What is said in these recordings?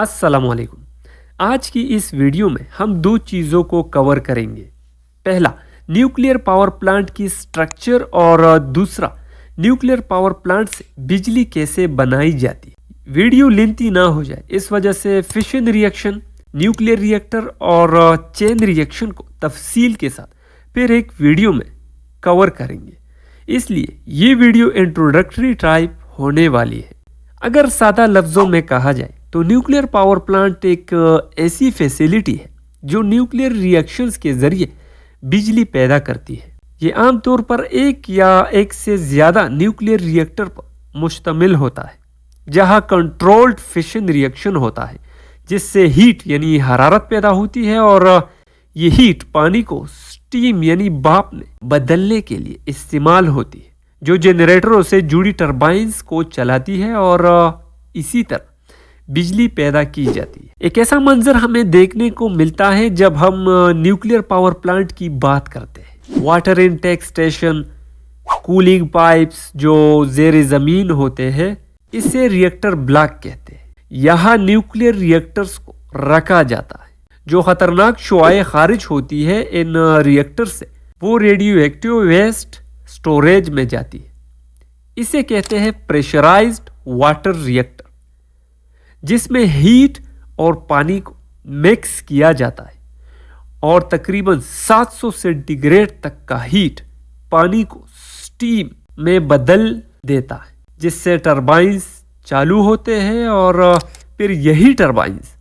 अस्सलामुअलैकुम। आज की इस वीडियो में हम दो चीज़ों को कवर करेंगे। पहला, न्यूक्लियर पावर प्लांट की स्ट्रक्चर और दूसरा, न्यूक्लियर पावर प्लांट से बिजली कैसे बनाई जाती है। वीडियो लेंथी ना हो जाए इस वजह से फिशन रिएक्शन, न्यूक्लियर रिएक्टर और चेन रिएक्शन को तफसील के साथ फिर एक वीडियो में कवर करेंगे। इसलिए ये वीडियो इंट्रोडक्टरी टाइप होने वाली है। अगर सादा लफ्ज़ों में कहा जाए तो न्यूक्लियर पावर प्लांट एक ऐसी फैसिलिटी है जो न्यूक्लियर रिएक्शंस के ज़रिए बिजली पैदा करती है। ये आमतौर पर एक या एक से ज़्यादा न्यूक्लियर रिएक्टर पर मुश्तमिल होता है, जहां कंट्रोल्ड फिशन रिएक्शन होता है जिससे हीट यानी हरारत पैदा होती है और ये हीट पानी को स्टीम यानी भाप में बदलने के लिए इस्तेमाल होती है, जो जनरेटरों से जुड़ी टरबाइंस को चलाती है और इसी तरह बिजली पैदा की जाती है। एक ऐसा मंजर हमें देखने को मिलता है जब हम न्यूक्लियर पावर प्लांट की बात करते हैं। Water intake station, cooling pipes जो ज़ेरे ज़मीन होते हैं, इसे रिएक्टर ब्लॉक कहते हैं। यहाँ न्यूक्लियर रिएक्टर्स को रखा जाता है। जो खतरनाक शुआएं खारिज होती है इन रिएक्टर से, वो रेडियो एक्टिव वेस्ट स्टोरेज में जाती है। इसे कहते हैं प्रेशराइज्ड वाटर रिएक्टर, जिसमें हीट और पानी को मिक्स किया जाता है और तकरीबन 700 सेंटीग्रेड तक का हीट पानी को स्टीम में बदल देता है, जिससे टरबाइंस चालू होते हैं और फिर यही टरबाइंस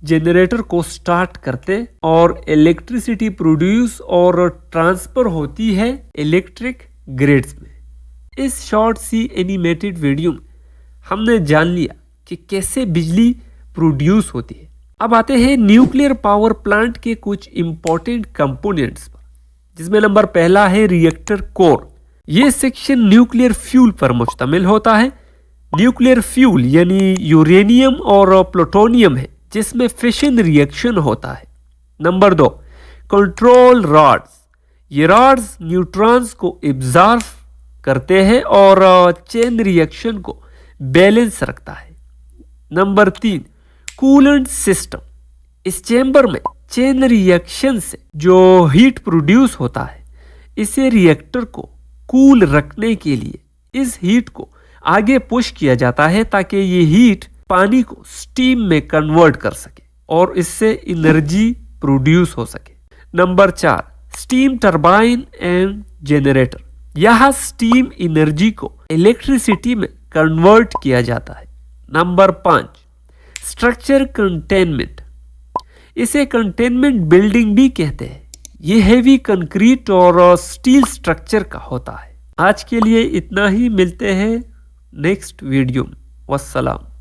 जनरेटर को स्टार्ट करते और इलेक्ट्रिसिटी प्रोड्यूस और ट्रांसफर होती है इलेक्ट्रिक ग्रिड्स में। इस शॉर्ट सी एनिमेटेड वीडियो में हमने जान लिया कि कैसे बिजली प्रोड्यूस होती है। अब आते हैं न्यूक्लियर पावर प्लांट के कुछ इंपॉर्टेंट कंपोनेंट्स पर, जिसमें नंबर पहला है रिएक्टर कोर। यह सेक्शन न्यूक्लियर फ्यूल पर मुश्तमिल होता है। न्यूक्लियर फ्यूल यानी यूरेनियम और प्लूटोनियम है, जिसमें फिशन रिएक्शन होता है। Number 2, control rods. ये रॉड्स न्यूट्रॉन्स को एब्जॉर्ब करते हैं और चेन रिएक्शन को बैलेंस रखता है। Number 3, coolant system. इस चेंबर में चेन रिएक्शन से जो हीट प्रोड्यूस होता है, इसे रिएक्टर को कूल रखने के लिए इस हीट को आगे पुश किया जाता है ताकि ये हीट पानी को स्टीम में कन्वर्ट कर सके और इससे एनर्जी प्रोड्यूस हो सके। Number 4, steam turbine and generator. यह स्टीम एनर्जी को इलेक्ट्रिसिटी में कन्वर्ट किया जाता है। Number 5, structure containment. इसे कंटेनमेंट बिल्डिंग भी कहते हैं। ये हेवी कंक्रीट और स्टील स्ट्रक्चर का होता है। आज के लिए इतना ही, मिलते हैं नेक्स्ट वीडियो में। वस्सलाम।